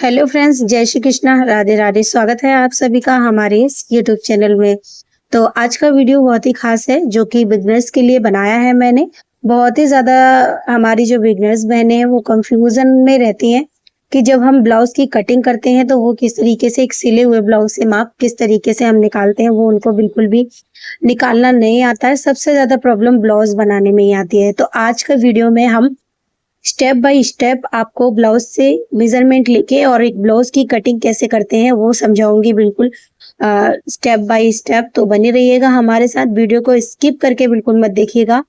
Hello friends, जय श्री कृष्णा, राधे राधे। स्वागत है आप सभी का हमारे इस यूट्यूब चैनल में। तो आज का वीडियो बहुत ही खास है जो कि बिगनर्स के लिए बनाया है मैंने। बहुत ही ज़्यादा हमारी जो बिगनर्स बहनें हैं वो कंफ्यूजन में रहती हैं कि जब हम ब्लाउज की कटिंग करते हैं तो वो किस तरीके से एक सिले हुए ब्लाउज से माप किस तरीके से हम निकालते हैं, वो उनको बिल्कुल भी निकालना नहीं आता है। सबसे ज़्यादा प्रॉब्लम ब्लाउज बनाने में ही आती है। तो आज का वीडियो में हम स्टेप बाय स्टेप आपको ब्लाउज से मेजरमेंट लेके और एक ब्लाउज की कटिंग कैसे करते हैं वो समझाऊंगी बिल्कुल स्टेप बाय स्टेप। तो बने रहिएगा हमारे साथ, वीडियो को स्किप करके बिल्कुल मत देखिएगा,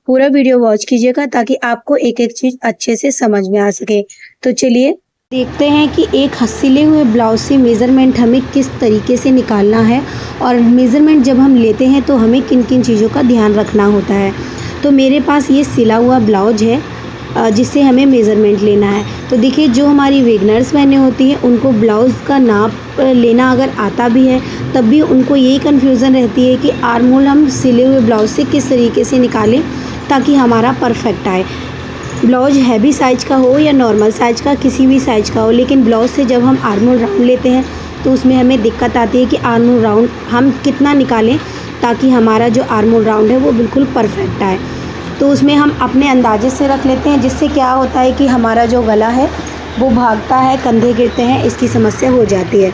पूरा वीडियो वॉच कीजिएगा ताकि आपको एक एक चीज अच्छे से समझ में आ सके। तो चलिए देखते हैं कि एक सिले हुए ब्लाउज से मेजरमेंट हमें किस तरीके से निकालना है और मेजरमेंट जब हम लेते हैं तो हमें किन किन चीज़ों का ध्यान रखना होता है। तो मेरे पास ये सिला हुआ ब्लाउज है जिससे हमें मेज़रमेंट लेना है। तो देखिए, जो हमारी बिगनर्स बहनें होती हैं उनको ब्लाउज़ का नाप लेना अगर आता भी है तब भी उनको यही कन्फ्यूज़न रहती है कि आर्म होल हम सिले हुए ब्लाउज से किस तरीके से निकालें ताकि हमारा परफेक्ट आए। ब्लाउज हैवी साइज का हो या नॉर्मल साइज का, किसी भी साइज का हो, लेकिन ब्लाउज से जब हम आर्म होल राउंड लेते हैं तो उसमें हमें दिक्कत आती है कि आर्म होल राउंड हम कितना निकालें ताकि हमारा जो आर्म होल राउंड है वो बिल्कुल परफेक्ट आए। तो उसमें हम अपने अंदाजे से रख लेते हैं, जिससे क्या होता है कि हमारा जो गला है वो भागता है, कंधे गिरते हैं, इसकी समस्या हो जाती है।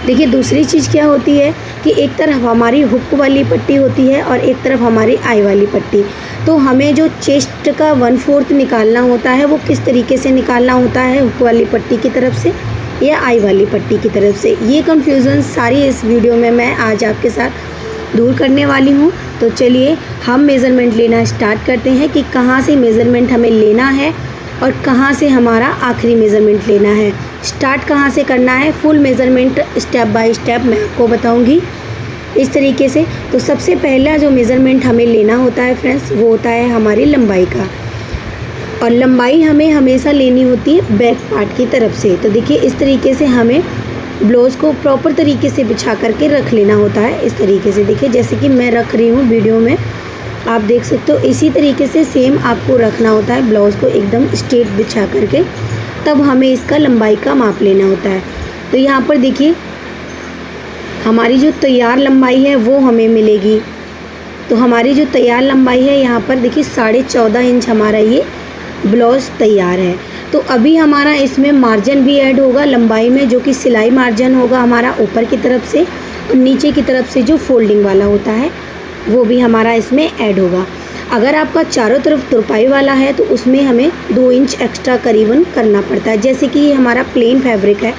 देखिए, दूसरी चीज़ क्या होती है कि एक तरफ हमारी हुक वाली पट्टी होती है और एक तरफ हमारी आई वाली पट्टी। तो हमें जो चेस्ट का 1/4 निकालना होता है वो किस तरीके से निकालना होता है, हुक वाली पट्टी की तरफ से या आई वाली पट्टी की तरफ से, ये कन्फ्यूज़न सारी इस वीडियो में मैं आज आपके साथ दूर करने वाली हूँ। तो चलिए हम मेज़रमेंट लेना स्टार्ट करते हैं कि कहाँ से मेज़रमेंट हमें लेना है और कहाँ से हमारा आखिरी मेज़रमेंट लेना है, स्टार्ट कहाँ से करना है। Full measurement step by step मैं आपको बताऊँगी इस तरीके से। तो सबसे पहला जो मेज़रमेंट हमें लेना होता है फ्रेंड्स, वो होता है हमारी लंबाई का, और लंबाई हमें हमेशा लेनी होती है बैक पार्ट की तरफ से। तो देखिए, इस तरीके से हमें ब्लाउज़ को प्रॉपर तरीके से बिछा करके रख लेना होता है। इस तरीके से देखिए, जैसे कि मैं रख रही हूँ वीडियो में, आप देख सकते हो, इसी तरीके से सेम आपको रखना होता है ब्लाउज़ को एकदम स्ट्रेट बिछा करके, तब हमें इसका लंबाई का माप लेना होता है। तो यहाँ पर देखिए, हमारी जो तैयार लंबाई है वो हमें मिलेगी। तो हमारी जो तैयार लंबाई है यहाँ पर देखिए 14.5 इंच हमारा ये ब्लाउज़ तैयार है। तो अभी हमारा इसमें मार्जिन भी ऐड होगा लंबाई में, जो कि सिलाई मार्जिन होगा हमारा ऊपर की तरफ से, और नीचे की तरफ से जो फोल्डिंग वाला होता है वो भी हमारा इसमें ऐड होगा। अगर आपका चारों तरफ तुरपाई वाला है तो उसमें हमें 2 इंच एक्स्ट्रा करीबन करना पड़ता है। जैसे कि ये हमारा प्लेन फैब्रिक है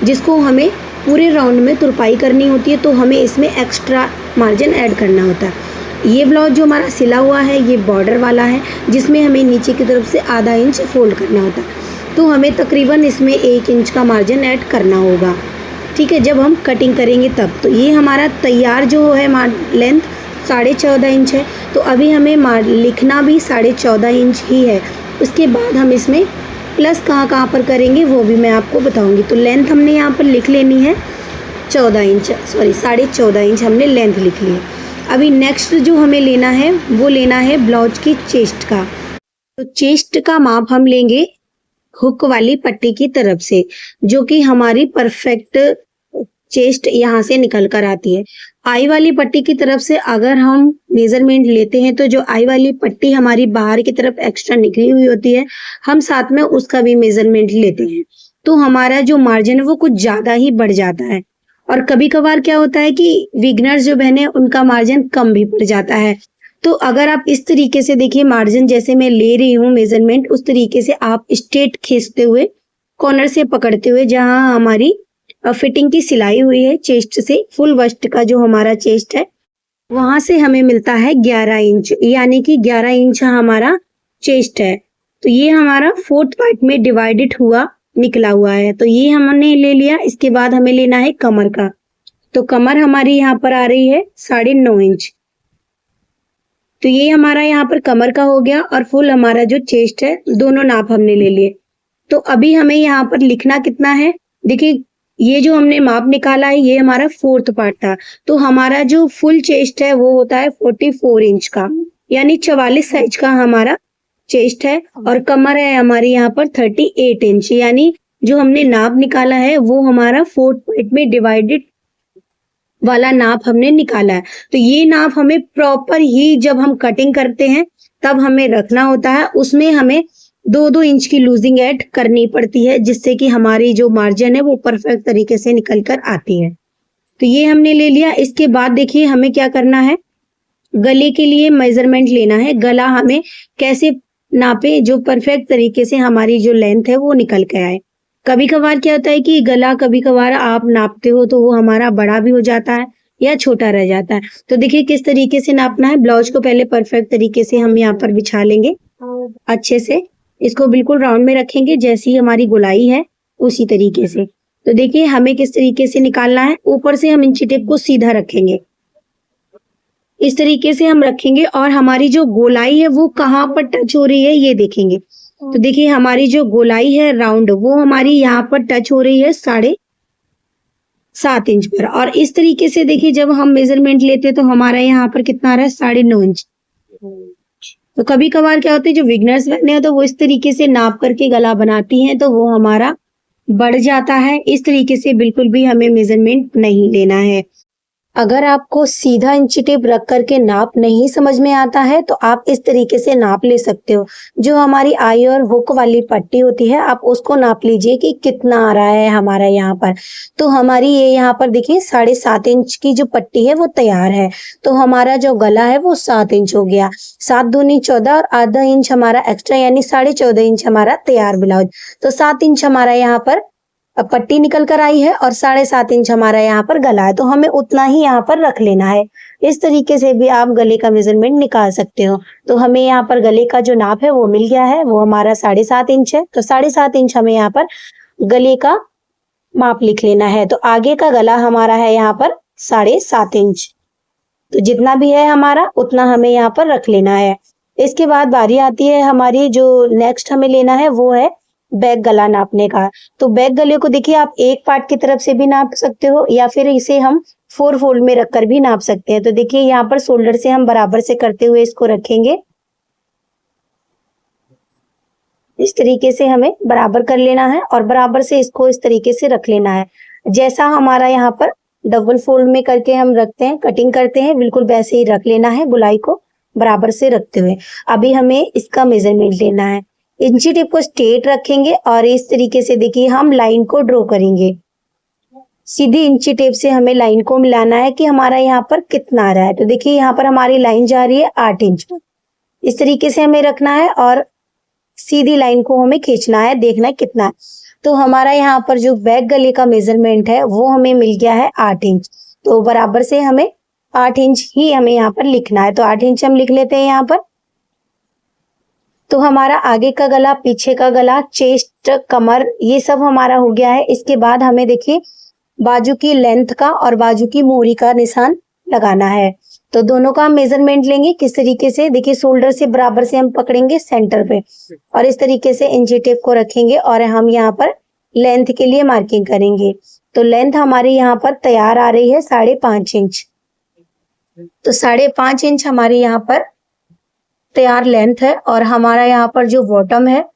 जिसको हमें पूरे राउंड में तुरपाई करनी होती है, तो हमें इसमें एक्स्ट्रा मार्जिन ऐड करना होता है। ये ब्लाउज जो हमारा सिला हुआ है ये बॉर्डर वाला है, जिसमें हमें नीचे की तरफ से आधा इंच फोल्ड करना होता है। तो हमें तकरीबन इसमें 1 इंच का मार्जिन ऐड करना होगा, ठीक है, जब हम कटिंग करेंगे तब। तो ये हमारा तैयार जो है लेंथ 14.5 इंच है। तो अभी हमें लिखना भी 14.5 इंच ही है। उसके बाद हम इसमें प्लस कहाँ पर करेंगे वो भी मैं आपको बताऊँगी। तो लेंथ हमने यहाँ पर लिख लेनी है 14.5 इंच हमने लेंथ लिख ली है। अभी नेक्स्ट जो हमें लेना है वो लेना है ब्लाउज की चेस्ट का। तो चेस्ट का माप हम लेंगे हुक वाली पट्टी की तरफ से, जो कि हमारी परफेक्ट चेस्ट यहाँ से निकल कर आती है। आई वाली पट्टी की तरफ से अगर हम मेजरमेंट लेते हैं तो जो आई वाली पट्टी हमारी बाहर की तरफ एक्स्ट्रा निकली हुई होती है, हम साथ में उसका भी मेजरमेंट लेते हैं, तो हमारा जो मार्जिन है वो कुछ ज्यादा ही बढ़ जाता है। और कभी कभार क्या होता है कि बिगनर्स जो बहने उनका मार्जिन कम भी पड़ जाता है। तो अगर आप इस तरीके से देखिए, मार्जिन जैसे मैं ले रही हूँ मेजरमेंट, उस तरीके से आप स्ट्रेट खींचते हुए कॉर्नर से पकड़ते हुए जहां हमारी फिटिंग की सिलाई हुई है चेस्ट से, फुल वस्ट का जो हमारा चेस्ट है वहां से हमें मिलता है 11 इंच, यानी कि 11 इंच हमारा चेस्ट है। तो ये हमारा 4th पार्ट में डिवाइडेड हुआ निकला हुआ है। तो ये हमने ले लिया। इसके बाद हमें लेना है कमर का। तो कमर हमारी यहाँ पर आ रही है 9.5 इंच। तो ये हमारा यहाँ पर कमर का हो गया, और फुल हमारा जो चेस्ट है दोनों नाप हमने ले लिए। तो अभी हमें यहाँ पर लिखना कितना है, देखिए ये जो हमने माप निकाला है ये हमारा 4th पार्ट था। तो हमारा जो फुल चेस्ट है वो होता है 44 इंच का, यानी 44 साइज का हमारा चेस्ट है, और कमर है हमारी यहाँ पर 38 इंच, यानी जो हमने नाप निकाला है वो हमारा 4 पार्ट में डिवाइडेड वाला नाप हमने निकाला है। तो ये नाप हमें प्रॉपर ही जब हम कटिंग करते हैं तब हमें रखना होता है। उसमें हमें 2-2 इंच की लूजिंग ऐड करनी पड़ती है, जिससे कि हमारी जो मार्जिन है वो परफेक्ट तरीके से निकल कर आती है। तो ये हमने ले लिया। इसके बाद देखिए हमें क्या करना है, गले के लिए मेजरमेंट लेना है। गला हमें कैसे नापे जो परफेक्ट तरीके से हमारी जो लेंथ है वो निकल के आए। कभी कभार क्या होता है कि गला कभी कभार आप नापते हो तो वो हमारा बड़ा भी हो जाता है या छोटा रह जाता है। तो देखिए किस तरीके से नापना है। ब्लाउज को पहले परफेक्ट तरीके से हम यहाँ पर बिछा लेंगे अच्छे से। इसको बिल्कुल राउंड में रखेंगे जैसी हमारी गोलाई है उसी तरीके से। तो देखिए हमें किस तरीके से निकालना है। ऊपर से हम इंची टेप को सीधा रखेंगे, इस तरीके से हम रखेंगे और हमारी जो गोलाई है वो कहाँ पर टच हो रही है ये देखेंगे। तो देखिए हमारी जो गोलाई है राउंड वो हमारी यहाँ पर टच हो रही है 7.5 इंच पर। और इस तरीके से देखिए जब हम मेजरमेंट लेते हैं तो हमारा यहाँ पर कितना आ रहा है 9.5 इंच। तो कभी कभार क्या होता है जो बिगनर्स बने हैं तो वो इस तरीके से नाप करके गला बनाती हैं तो वो हमारा बढ़ जाता है। इस तरीके से बिल्कुल भी हमें मेजरमेंट नहीं लेना है। अगर आपको सीधा इंची टेप रख करके नाप नहीं समझ में आता है तो आप इस तरीके से नाप ले सकते हो। जो हमारी आई और हुक वाली पट्टी होती है आप उसको नाप लीजिए कि कितना आ रहा है हमारा यहाँ पर। तो हमारी ये यहाँ पर देखिए 7.5 इंच की जो पट्टी है वो तैयार है। तो हमारा जो गला है वो 7 इंच हो गया। 7 दूनी 14 और आधा इंच हमारा एक्स्ट्रा यानी 14.5 इंच हमारा तैयार ब्लाउज। तो 7 इंच हमारा यहाँ पर अब पट्टी निकल कर आई है और 7.5 इंच हमारा यहाँ पर गला है। तो हमें उतना ही यहाँ पर रख लेना है। इस तरीके से भी आप गले का मेजरमेंट निकाल सकते हो। तो हमें यहाँ पर गले का जो नाप है वो मिल गया है, वो हमारा 7.5 इंच है। तो 7.5 इंच हमें यहाँ पर गले का माप लिख लेना है। तो आगे का गला हमारा है यहाँ पर 7.5 इंच। तो जितना भी है हमारा उतना हमें यहाँ पर रख लेना है। इसके बाद बारी आती है हमारी जो नेक्स्ट हमें लेना है वो है बैक गला नापने का। तो बैक गले को देखिए आप एक पार्ट की तरफ से भी नाप सकते हो या फिर इसे हम 4 फोल्ड में रखकर भी नाप सकते हैं। तो देखिए यहाँ पर शोल्डर से हम बराबर से करते हुए इसको रखेंगे। इस तरीके से हमें बराबर कर लेना है और बराबर से इसको इस तरीके से रख लेना है। जैसा हमारा यहाँ पर डबल फोल्ड में करके हम रखते हैं, कटिंग करते हैं, बिल्कुल वैसे ही रख लेना है गोलाई को बराबर से रखते हुए। अभी हमें इसका मेजरमेंट लेना है। इंची टेप को स्ट्रेट रखेंगे और इस तरीके से देखिए हम लाइन को ड्रॉ करेंगे। सीधी इंची टेप से हमें लाइन को मिलाना है कि हमारा यहाँ पर कितना आ रहा है। तो देखिए यहाँ पर हमारी लाइन जा रही है 8 इंच पर। इस तरीके से हमें रखना है और सीधी लाइन को हमें खींचना है, देखना है कितना है। तो हमारा यहाँ पर जो बैक गले का मेजरमेंट है वो हमें मिल गया है 8 इंच। तो बराबर से हमें 8 इंच ही हमें यहाँ पर लिखना है। तो 8 इंच हम लिख लेते हैं यहाँ पर। तो हमारा आगे का गला, पीछे का गला, चेस्ट, कमर ये सब हमारा हो गया है। इसके बाद हमें देखिए बाजू की लेंथ का और बाजू की मोहरी का निशान लगाना है। तो दोनों का हम मेजरमेंट लेंगे किस तरीके से। देखिए शोल्डर से बराबर से हम पकड़ेंगे सेंटर पे और इस तरीके से इंची टेप को रखेंगे और हम यहाँ पर लेंथ के लिए मार्किंग करेंगे। तो लेंथ हमारी यहाँ पर तैयार आ रही है 5.5 इंच। तो 5.5 इंच हमारी यहाँ पर तैयार लेंथ है और हमारा यहाँ पर जो बॉटम है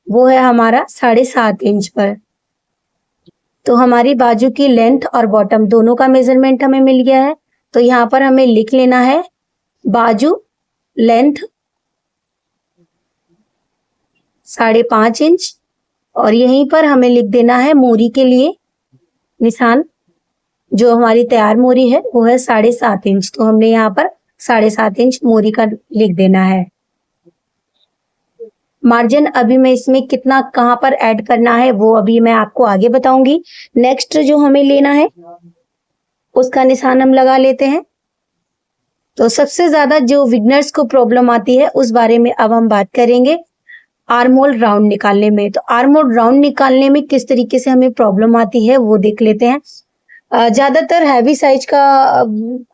वो है हमारा 7.5 इंच पर। तो हमारी बाजू की लेंथ और बॉटम दोनों का मेजरमेंट हमें मिल गया है। तो यहाँ पर हमें लिख लेना है बाजू लेंथ 5.5 इंच और यहीं पर हमें लिख देना है मोहरी के लिए निशान। जो हमारी तैयार मोहरी है वो है 7.5 इंच। तो हमने यहाँ पर 7.5 इंच मोहरी का लिख देना है। मार्जिन अभी मैं इसमें कितना कहाँ पर ऐड करना है वो अभी मैं आपको आगे बताऊंगी। नेक्स्ट जो हमें लेना है उसका निशान हम लगा लेते हैं। तो सबसे ज्यादा जो बिगनर्स को प्रॉब्लम आती है उस बारे में अब हम बात करेंगे आर्म होल राउंड निकालने में। तो आर्म होल राउंड निकालने में किस तरीके से हमें प्रॉब्लम आती है वो देख लेते हैं। ज्यादातर हैवी साइज का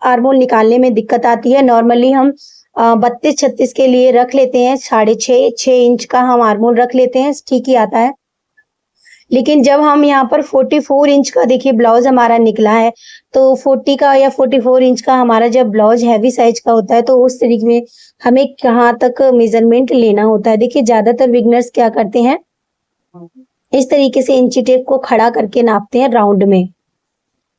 आर्म होल निकालने में दिक्कत आती है। नॉर्मली हम 32-36 के लिए रख लेते हैं, 6.5 इंच का हम आर्म होल रख लेते हैं, ठीक ही आता है। लेकिन जब हम यहाँ पर 44 इंच का देखिए ब्लाउज हमारा निकला है तो 40 का या 44 इंच का हमारा जब ब्लाउज हैवी साइज का होता है तो उस तरीके में हमें कहाँ तक मेजरमेंट लेना होता है। देखिए ज्यादातर बिगनर्स क्या करते हैं इस तरीके से इंची टेप को खड़ा करके नापते हैं राउंड में,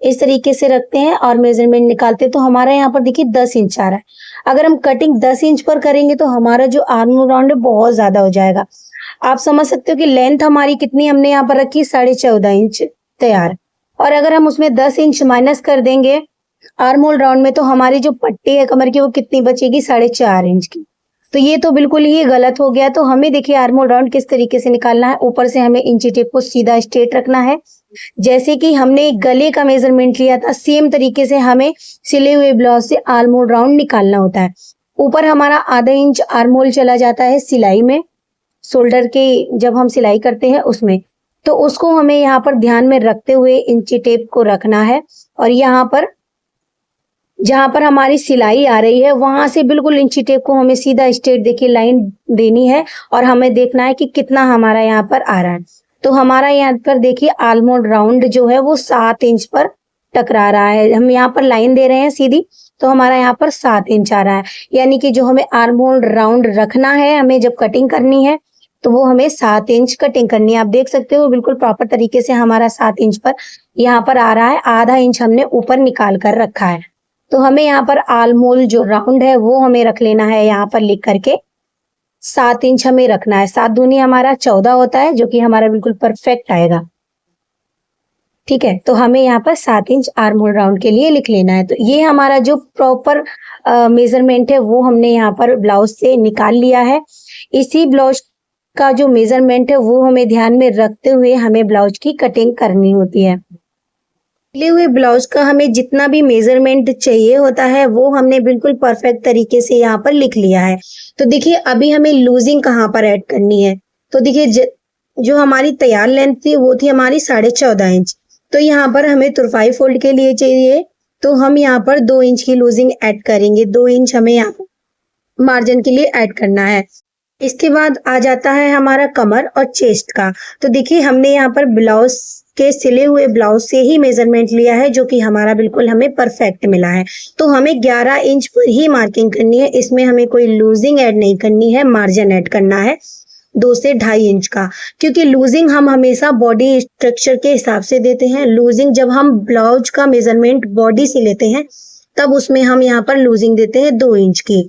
इस तरीके से रखते हैं और मेजरमेंट निकालते हैं। तो हमारा यहाँ पर देखिए 10 इंच आ रहा है। अगर हम कटिंग 10 इंच पर करेंगे तो हमारा जो आर्म राउंड है बहुत ज्यादा हो जाएगा। आप समझ सकते हो कि लेंथ हमारी कितनी हमने यहाँ पर रखी, 14.5 इंच तैयार। और अगर हम उसमें 10 इंच माइनस कर देंगे आर्म होल राउंड में, तो हमारी जो पट्टी है कमर की वो कितनी बचेगी, 4.5 इंच की। तो ये तो बिल्कुल ही गलत हो गया। तो हमें देखिए आर्म होल राउंड किस तरीके से निकालना है। ऊपर से हमें इंची टेप को सीधा स्ट्रेट रखना है। जैसे कि हमने गले का मेजरमेंट लिया था, सेम तरीके से हमें सिले हुए ब्लाउज से आर्म होल राउंड निकालना होता है। ऊपर हमारा आधा इंच आर्म होल चला जाता है सिलाई में, शोल्डर के जब हम सिलाई करते हैं उसमें, तो उसको हमें यहाँ पर ध्यान में रखते हुए इंची टेप को रखना है। और यहाँ पर जहां पर हमारी सिलाई आ रही है वहां से बिल्कुल इंची टेप को हमें सीधा स्ट्रेट देखिए लाइन देनी है और हमें देखना है कि कितना हमारा यहाँ पर आ रहा है। तो हमारा यहाँ पर देखिए आर्म होल राउंड जो है वो 7 इंच पर टकरा रहा है। हम यहाँ पर लाइन दे रहे हैं सीधी, तो हमारा यहाँ पर 7 इंच आ रहा है। यानी कि जो हमें आर्म होल राउंड रखना है, हमें जब कटिंग करनी है तो वो हमें 7 इंच कटिंग करनी है। आप देख सकते हो बिल्कुल प्रॉपर तरीके से हमारा 7 इंच पर यहाँ पर आ रहा है। आधा इंच हमने ऊपर निकाल कर रखा है। तो हमें यहाँ पर आर्म होल जो राउंड है वो हमें रख लेना है, यहाँ पर लिख करके 7 इंच हमें रखना है। 7 दूनी हमारा 14 होता है, जो कि हमारा बिल्कुल परफेक्ट आएगा। ठीक है, तो हमें यहाँ पर 7 इंच आर्म होल राउंड के लिए लिख लेना है। तो ये हमारा जो प्रॉपर मेजरमेंट है वो हमने यहाँ पर ब्लाउज से निकाल लिया है। इसी ब्लाउज का जो मेजरमेंट है वो हमें ध्यान में रखते हुए हमें ब्लाउज की कटिंग करनी होती है। सिले हुए ब्लाउज का हमें जितना भी मेजरमेंट चाहिए होता है वो हमने बिल्कुल परफेक्ट तरीके से यहाँ पर लिख लिया है। तो देखिए अभी हमें लूजिंग कहाँ पर ऐड करनी है। तो देखिए जो हमारी तैयार लेंथ थी वो थी हमारी 14.5 इंच। तो यहाँ पर हमें तुरपाई फोल्ड के लिए चाहिए, तो हम यहाँ पर 2 इंच की लूजिंग ऐड करेंगे। 2 इंच हमें यहाँ मार्जिन के लिए ऐड करना है। इसके बाद आ जाता है हमारा कमर और चेस्ट का। तो देखिए हमने यहाँ पर ब्लाउज के सिले हुए ब्लाउज से ही मेजरमेंट लिया है, जो कि हमारा बिल्कुल हमें परफेक्ट मिला है। तो हमें 11 इंच पर ही मार्किंग करनी है। इसमें हमें कोई लूजिंग ऐड नहीं करनी है, मार्जिन ऐड करना है 2 से 2.5 इंच का। क्योंकि लूजिंग हम हमेशा बॉडी स्ट्रक्चर के हिसाब से देते हैं। लूजिंग जब हम ब्लाउज का मेजरमेंट बॉडी से लेते हैं तब उसमें हम यहाँ पर लूजिंग देते हैं 2 इंच की।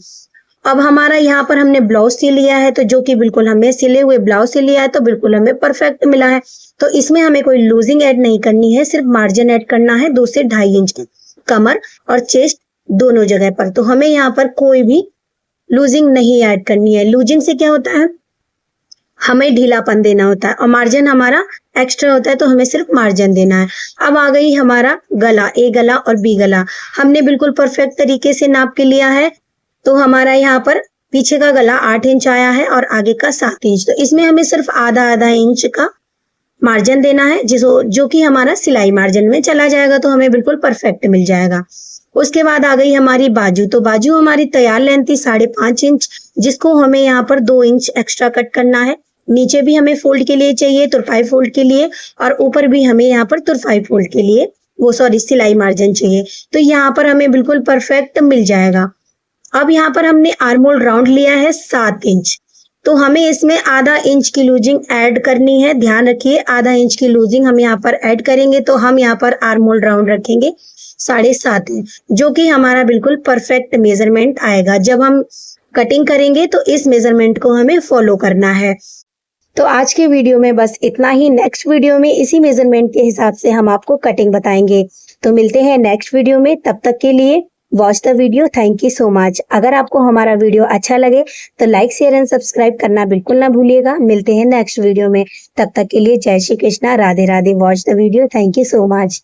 अब हमारा यहाँ पर हमने ब्लाउज सिल लिया है, तो जो कि बिल्कुल हमें सिले हुए ब्लाउज से लिया है, तो बिल्कुल हमें परफेक्ट मिला है। तो इसमें हमें कोई लूजिंग ऐड नहीं करनी है, सिर्फ मार्जिन ऐड करना है 2 से 2.5 इंच की, कमर और चेस्ट दोनों जगह पर। तो हमें यहाँ पर कोई भी लूजिंग नहीं ऐड करनी है। लूजिंग से क्या होता है, हमें ढीलापन देना होता है, और मार्जिन हमारा एक्स्ट्रा होता है, तो हमें सिर्फ मार्जिन देना है। अब आ गई हमारा गला, ए गला और बी गला। हमने बिल्कुल परफेक्ट तरीके से नाप के लिया है। तो हमारा यहाँ पर पीछे का गला 8 इंच आया है और आगे का 7 इंच। तो इसमें हमें सिर्फ आधा इंच का मार्जिन देना है, जो कि हमारा सिलाई मार्जिन में चला जाएगा, तो हमें बिल्कुल परफेक्ट मिल जाएगा। उसके बाद आ गई हमारी बाजू। तो बाजू हमारी तैयार लेंथ थी 5.5 इंच, जिसको हमें यहाँ पर 2 इंच एक्स्ट्रा कट करना है। नीचे भी हमें फोल्ड के लिए चाहिए, तुरपाई फोल्ड के लिए, और ऊपर भी हमें यहाँ पर तुरपाई फोल्ड के लिए सिलाई मार्जिन चाहिए। तो यहाँ पर हमें बिल्कुल परफेक्ट मिल जाएगा। अब यहाँ पर हमने आर्म होल राउंड लिया है 7 इंच, तो हमें इसमें आधा इंच की लूजिंग ऐड करनी है। ध्यान रखिए आधा इंच की लूजिंग हम यहाँ पर ऐड करेंगे, तो हम यहाँ पर आर्म होल राउंड रखेंगे 7.5 इंच, जो कि हमारा बिल्कुल परफेक्ट मेजरमेंट आएगा। जब हम कटिंग करेंगे तो इस मेजरमेंट को हमें फॉलो करना है। तो आज के वीडियो में बस इतना ही। नेक्स्ट वीडियो में इसी मेजरमेंट के हिसाब से हम आपको कटिंग बताएंगे। तो मिलते हैं नेक्स्ट वीडियो में, तब तक के लिए watch the video. Thank you so much. अगर आपको हमारा वीडियो अच्छा लगे तो लाइक शेयर एंड सब्सक्राइब करना बिल्कुल ना भूलिएगा। मिलते हैं नेक्स्ट वीडियो में, तब तक के लिए जय Shri Krishna, Radhe Radhe. Watch the video. Thank you so much.